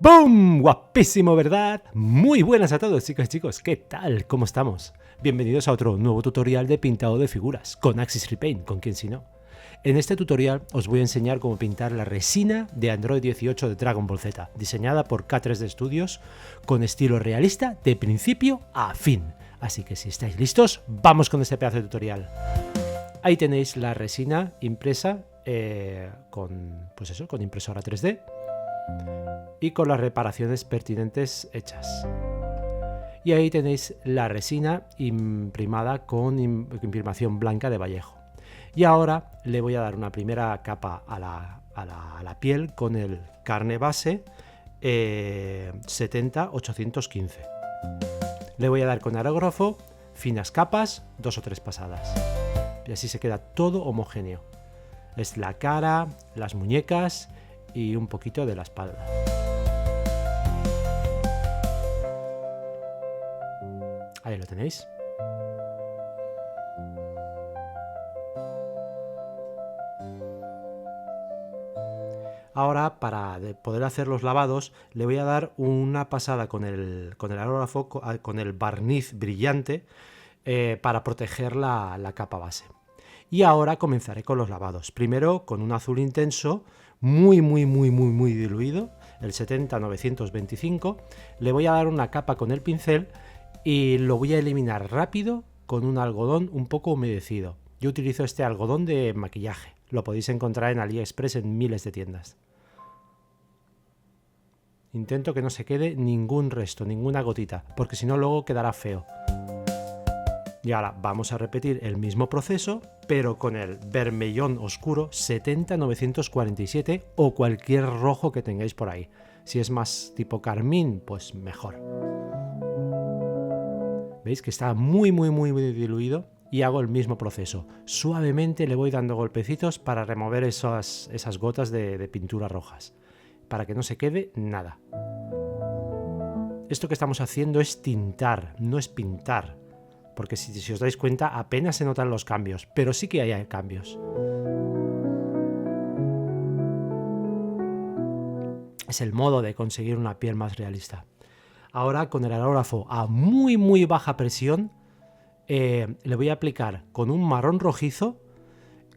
¡Boom! Guapísimo, ¿verdad? Muy buenas a todos, chicas y chicos. ¿Qué tal? ¿Cómo estamos? Bienvenidos a otro nuevo tutorial de pintado de figuras con Axis Repaint, con quien si no. En este tutorial os voy a enseñar cómo pintar la resina de Android 18 de Dragon Ball Z, diseñada por K3D Studios, con estilo realista de principio a fin. Así que si estáis listos, vamos con este pedazo de tutorial. Ahí tenéis la resina impresa con impresora 3D y con las reparaciones pertinentes hechas. Y ahí tenéis la resina imprimada con imprimación blanca de Vallejo. Y ahora le voy a dar una primera capa a la piel con el carne base 70-815. Le voy a dar con aerógrafo finas capas, 2 o 3 pasadas. Y así se queda todo homogéneo. Es la cara, las muñecas y un poquito de la espalda. Ahí lo tenéis. Ahora, para poder hacer los lavados, le voy a dar una pasada con el aerógrafo, con el barniz brillante, para proteger la capa base. Y ahora comenzaré con los lavados. Primero con un azul intenso, muy diluido, el 70-925. Le voy a dar una capa con el pincel y lo voy a eliminar rápido con un algodón un poco humedecido. Yo utilizo este algodón de maquillaje. Lo podéis encontrar en AliExpress en miles de tiendas. Intento que no se quede ningún resto, ninguna gotita, porque si no luego quedará feo. Y ahora vamos a repetir el mismo proceso, pero con el vermellón oscuro 70-947 o cualquier rojo que tengáis por ahí. Si es más tipo carmín, pues mejor. ¿Veis que está muy diluido? Y hago el mismo proceso. Suavemente le voy dando golpecitos para remover esas gotas de pintura rojas, para que no se quede nada. Esto que estamos haciendo es tintar, no es pintar. Porque si os dais cuenta apenas se notan los cambios, pero sí que hay cambios. Es el modo de conseguir una piel más realista. Ahora con el aerógrafo a muy baja presión le voy a aplicar con un marrón rojizo,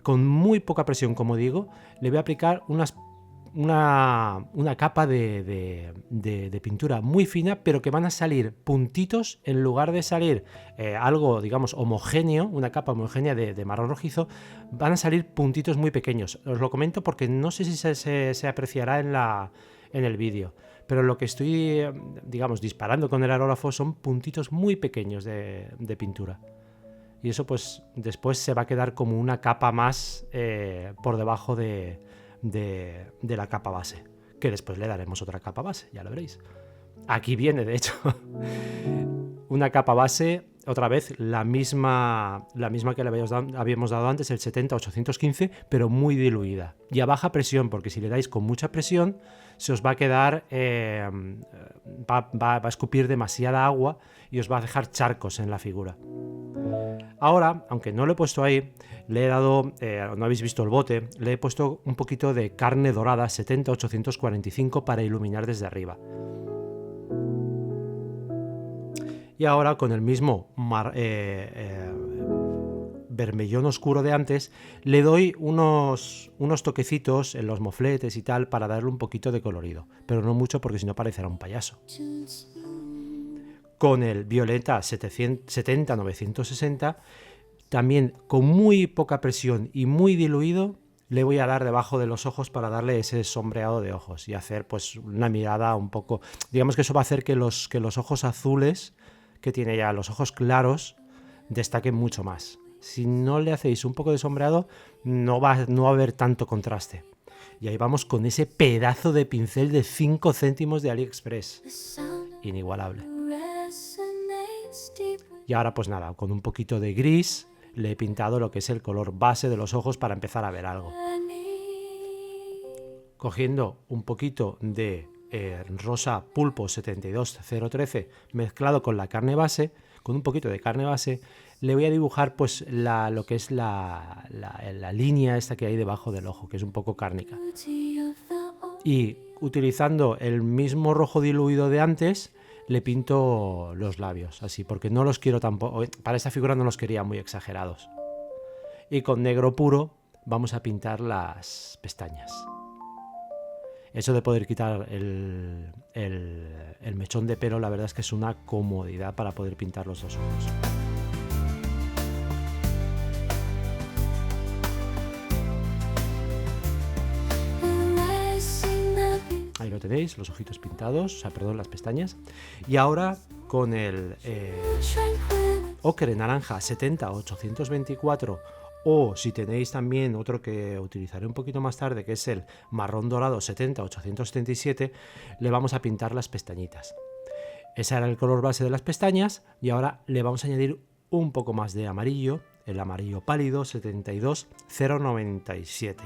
con muy poca presión como digo, le voy a aplicar una capa de pintura muy fina, pero que van a salir puntitos en lugar de salir algo, digamos, homogéneo, una capa homogénea de marrón rojizo, van a salir puntitos muy pequeños. Os lo comento porque no sé si se apreciará en el vídeo, pero lo que estoy, digamos, disparando con el aerógrafo son puntitos muy pequeños de pintura. Y eso pues después se va a quedar como una capa más por debajo de la capa base, que después le daremos otra capa base, ya lo veréis. Aquí viene, de hecho, una capa base, otra vez la misma que le habíamos dado antes, el 70-815, pero muy diluida y a baja presión, porque si le dais con mucha presión se os va a quedar, va a escupir demasiada agua y os va a dejar charcos en la figura. Ahora, aunque no lo he puesto ahí, le he dado, no habéis visto el bote, le he puesto un poquito de carne dorada 70-845 para iluminar desde arriba. Y ahora con el mismo vermellón oscuro de antes, le doy unos toquecitos en los mofletes y tal para darle un poquito de colorido, pero no mucho porque si no parecerá un payaso. Con el violeta 70-960, también con muy poca presión y muy diluido, le voy a dar debajo de los ojos para darle ese sombreado de ojos y hacer pues una mirada un poco, digamos que eso va a hacer que los ojos azules que tiene ya, los ojos claros, destaquen mucho más. Si no le hacéis un poco de sombreado, no va a haber tanto contraste. Y ahí vamos con ese pedazo de pincel de 5 céntimos de AliExpress. Inigualable. Y ahora pues nada, con un poquito de gris le he pintado lo que es el color base de los ojos para empezar a ver algo. Cogiendo un poquito de rosa pulpo 72013 mezclado con la carne base, con un poquito de carne base, le voy a dibujar pues lo que es la línea esta que hay debajo del ojo, que es un poco cárnica. Y utilizando el mismo rojo diluido de antes, le pinto los labios, así, porque no los quiero tampoco, para esta figura no los quería muy exagerados. Y con negro puro vamos a pintar las pestañas. Eso de poder quitar el mechón de pelo, la verdad es que es una comodidad para poder pintar los dos ojos. Ahí lo tenéis, los ojitos pintados, o sea, perdón, las pestañas. Y ahora con el ocre naranja 70-824, o si tenéis también otro que utilizaré un poquito más tarde, que es el marrón dorado 70-877, le vamos a pintar las pestañitas. Ese era el color base de las pestañas y ahora le vamos a añadir un poco más de amarillo, el amarillo pálido 72-097.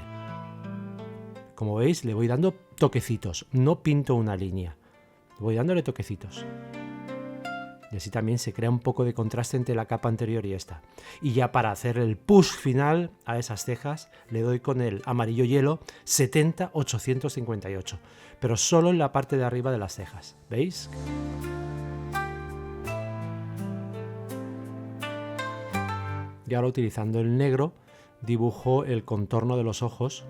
Como veis, le voy dando toquecitos, no pinto una línea, voy dándole toquecitos. Y así también se crea un poco de contraste entre la capa anterior y esta. Y ya para hacer el push final a esas cejas, le doy con el amarillo hielo 70-858, pero solo en la parte de arriba de las cejas, ¿veis? Y ahora utilizando el negro dibujo el contorno de los ojos.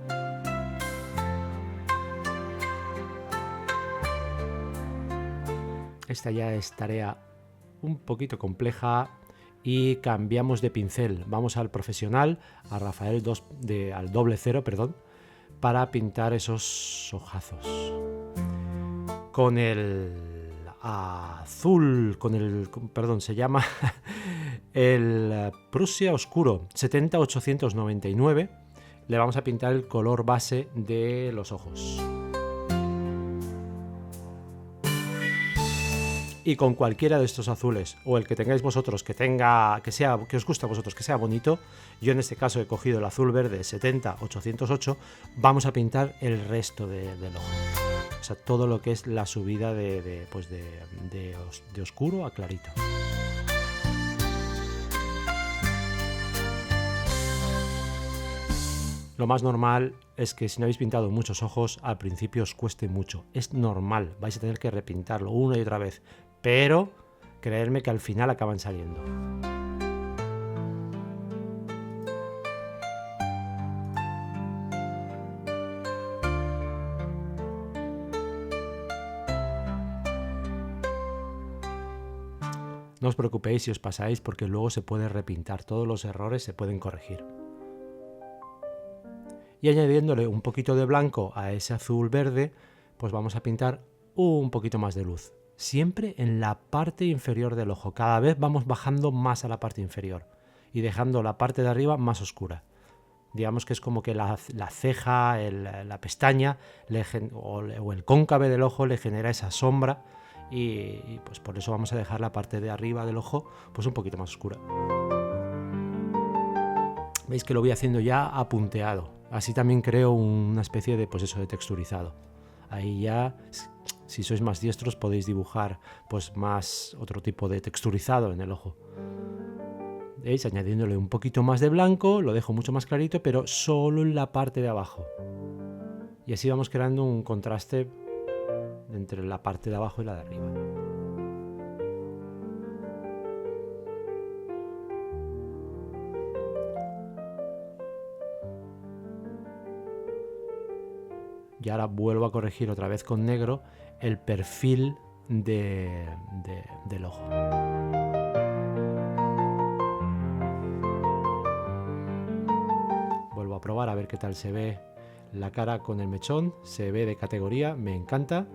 Esta ya es tarea un poquito compleja y cambiamos de pincel. Vamos al profesional, a Rafael al doble cero, perdón, para pintar esos ojazos. Con el azul, se llama el Prusia Oscuro 70-899, le vamos a pintar el color base de los ojos. Y con cualquiera de estos azules, o el que tengáis vosotros, que os guste a vosotros, que sea bonito, yo en este caso he cogido el azul verde 70-808, vamos a pintar el resto del ojo. O sea, todo lo que es la subida de oscuro a clarito. Lo más normal es que si no habéis pintado muchos ojos, al principio os cueste mucho. Es normal, vais a tener que repintarlo una y otra vez, pero creedme que al final acaban saliendo. No os preocupéis si os pasáis, porque luego se puede repintar, todos los errores se pueden corregir. Y añadiéndole un poquito de blanco a ese azul verde, pues vamos a pintar un poquito más de luz. Siempre en la parte inferior del ojo. Cada vez vamos bajando más a la parte inferior y dejando la parte de arriba más oscura. Digamos que es como que la ceja, la pestaña o el cóncave del ojo le genera esa sombra y pues por eso vamos a dejar la parte de arriba del ojo pues un poquito más oscura. Veis que lo voy haciendo ya apunteado. Así también creo una especie de, pues eso, de texturizado. Ahí ya, si sois más diestros, podéis dibujar pues más otro tipo de texturizado en el ojo. ¿Veis? Añadiéndole un poquito más de blanco, lo dejo mucho más clarito, pero solo en la parte de abajo. Y así vamos creando un contraste entre la parte de abajo y la de arriba. Y ahora vuelvo a corregir otra vez con negro el perfil del ojo. Vuelvo a probar a ver qué tal se ve la cara con el mechón. Se ve de categoría, me encanta.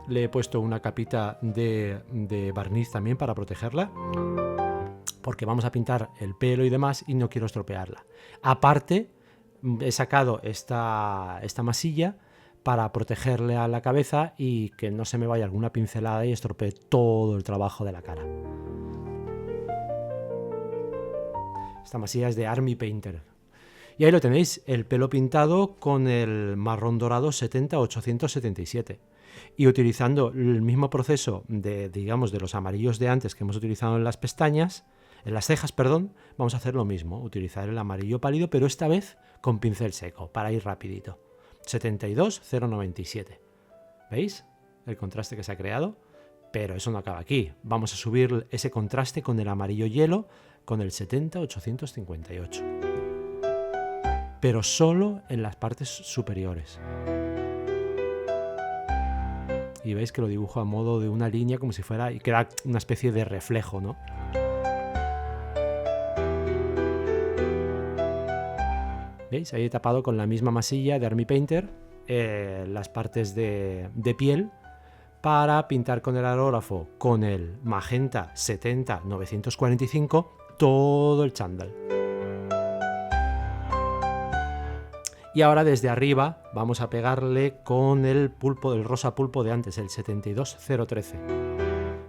Le he puesto una capita de barniz también para protegerla, porque vamos a pintar el pelo y demás y no quiero estropearla. Aparte, he sacado esta masilla para protegerle a la cabeza y que no se me vaya alguna pincelada y estropee todo el trabajo de la cara. Esta masilla es de Army Painter. Y ahí lo tenéis, el pelo pintado con el marrón dorado 70-877. Y utilizando el mismo proceso de los amarillos de antes que hemos utilizado en las pestañas, en las cejas, perdón, vamos a hacer lo mismo, utilizar el amarillo pálido, pero esta vez con pincel seco, para ir rapidito. 72097. ¿Veis el contraste que se ha creado? Pero eso no acaba aquí. Vamos a subir ese contraste con el amarillo hielo, con el 70858. Pero solo en las partes superiores. Y veis que lo dibujo a modo de una línea, como si fuera, y queda una especie de reflejo, ¿no? ¿Veis? Ahí he tapado con la misma masilla de Army Painter las partes de piel, para pintar con el aerógrafo con el magenta 70945 todo el chándal. Y ahora desde arriba vamos a pegarle con el pulpo, el rosa pulpo de antes, el 72013,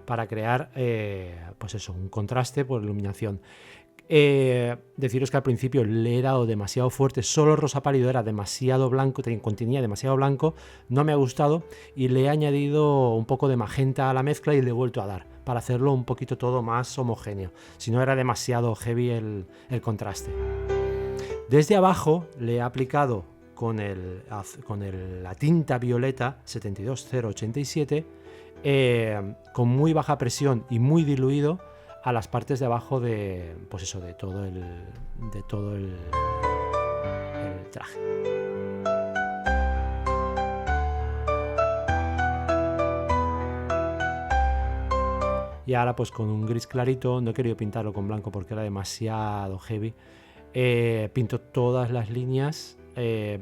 para crear pues eso, un contraste por iluminación. Deciros que al principio le he dado demasiado fuerte, solo el rosa pálido era demasiado blanco, contenía demasiado blanco, no me ha gustado, y le he añadido un poco de magenta a la mezcla y le he vuelto a dar para hacerlo un poquito todo más homogéneo, si no era demasiado heavy el contraste. Desde abajo le he aplicado con la tinta violeta 72087 con muy baja presión y muy diluido a las partes de abajo de, pues eso, de todo el traje. Y ahora pues con un gris clarito, no he querido pintarlo con blanco porque era demasiado heavy, pinto todas las líneas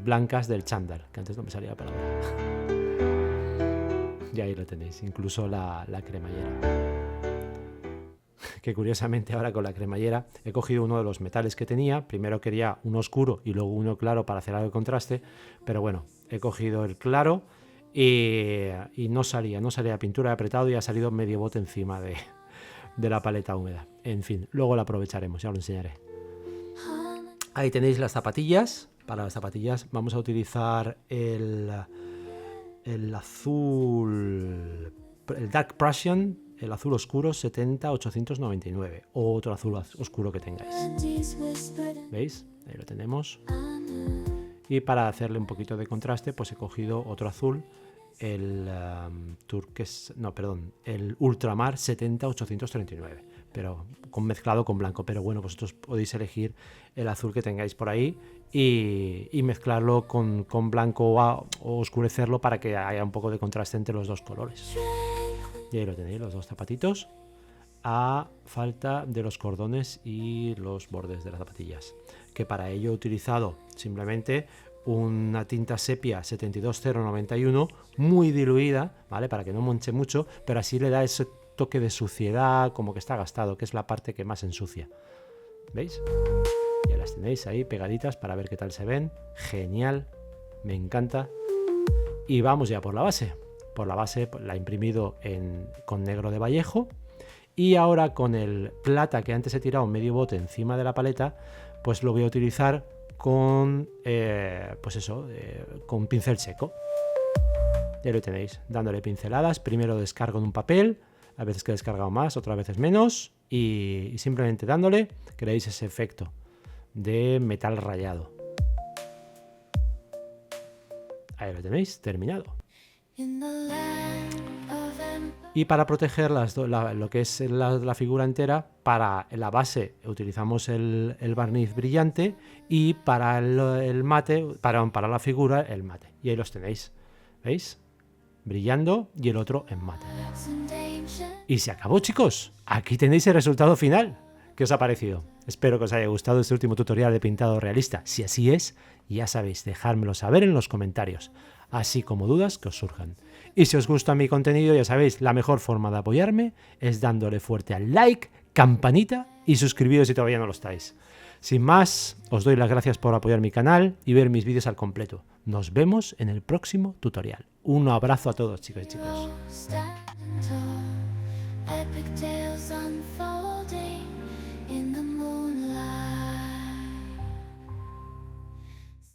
blancas del chándal, que antes no me salía la palabra. Y ahí lo tenéis, incluso la cremallera. Que curiosamente ahora con la cremallera he cogido uno de los metales que tenía. Primero quería uno oscuro y luego uno claro para hacer algo de contraste, pero bueno, he cogido el claro y no salía pintura, he apretado y ha salido medio bote encima de la paleta húmeda. En fin, luego la aprovecharemos, ya os lo enseñaré. Ahí tenéis las zapatillas. Para las zapatillas vamos a utilizar el azul, el Dark Prussian, el azul oscuro 70899, o otro azul oscuro que tengáis. ¿Veis? Ahí lo tenemos. Y para hacerle un poquito de contraste, pues he cogido otro azul, el el Ultramar 70839, pero mezclado con blanco. Pero bueno, vosotros podéis elegir el azul que tengáis por ahí y mezclarlo con blanco o oscurecerlo para que haya un poco de contraste entre los dos colores. Y ahí lo tenéis, los dos zapatitos, a falta de los cordones y los bordes de las zapatillas, que para ello he utilizado simplemente una tinta sepia 72091 muy diluida, ¿vale? Para que no manche mucho, pero así le da ese toque de suciedad, como que está gastado, que es la parte que más ensucia. ¿Veis? Ya las tenéis ahí pegaditas para ver qué tal se ven. Genial, me encanta. Y vamos ya por la base. Por la base la he imprimido con negro de Vallejo, y ahora con el plata que antes he tirado medio bote encima de la paleta, pues lo voy a utilizar con con pincel seco. Ya lo tenéis, dándole pinceladas. Primero descargo en un papel, a veces que he descargado más, otras veces menos, y simplemente dándole, creéis ese efecto de metal rayado. Ahí lo tenéis, terminado. Y para proteger lo que es la figura entera, para la base utilizamos el barniz brillante, y para el mate, para la figura, el mate. Y ahí los tenéis, ¿veis? Brillando y el otro en mate. Y se acabó, chicos. Aquí tenéis el resultado final. ¿Qué os ha parecido? Espero que os haya gustado este último tutorial de pintado realista. Si así es, ya sabéis, dejármelo saber en los comentarios, así como dudas que os surjan. Y si os gusta mi contenido, ya sabéis, la mejor forma de apoyarme es dándole fuerte al like, campanita y suscribiros si todavía no lo estáis. Sin más, os doy las gracias por apoyar mi canal y ver mis vídeos al completo. Nos vemos en el próximo tutorial. Un abrazo a todos, chicos y chicos.